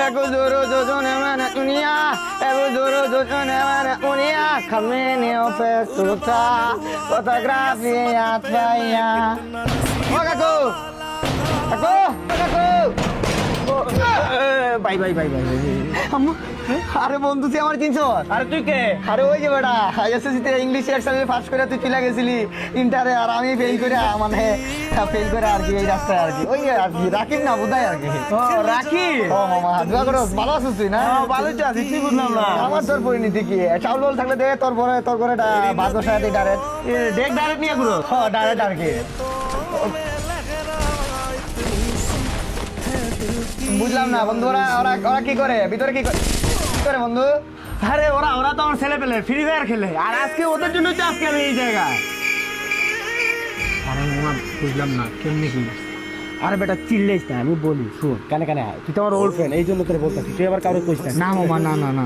Ego zoro zone mana unia, ego zoro zone mana unia, kamene ofertuta, fotografia tvaya. Oh kaku, kaku. Bye bye bye bye আরে বন্ধু তুই আমার scenes? আরে তুই কে? আরে ওই যে বেটা এসএসসি তে ইংলিশ এক্সামে পাস করে তুই চলে গেছিলি ইন্টারে, আর আমি ফেল করে মানে ফেল করে আর কি এই রাস্তায় আর কি ওই আর কি রাকিব না বোধহয় আর কি। ও রাখি, ও মামা দোয়া করো, ভালো আছিস তুই না? ভালো আছি, তুই বুঝলাম না। আমার তোর পরিণতি কি? চাউল বল থাকলে দে, তোর পরে ভাত বসায় দিই ডাইরেক্ট। দেখ ডাইরেক্ট নিয়ে ঘুরো। হ্যাঁ ডাইরেক্ট আর কি। বুঝলাম না বন্ধু, ওরা ওরা ওরা কি করে ভিতরে কি করে বন্ধু? আরে ওরা তো আমার ছেলে পেলে ফ্রি ফায়ার খেলে, আর আজকে ওদের জন্য তো আজকে আমি এই জায়গায়। আরে মামা বুঝলাম না কেমনি কি? আরে বেটা চিল্লাইস না, আমি বলি শুন কানে কানে আয়, তুই তো আমার ওল্ড ফ্রেন্ড এই জন্য তোর বলতেছি, তুই আবার কারো কইস না। মামা না না না।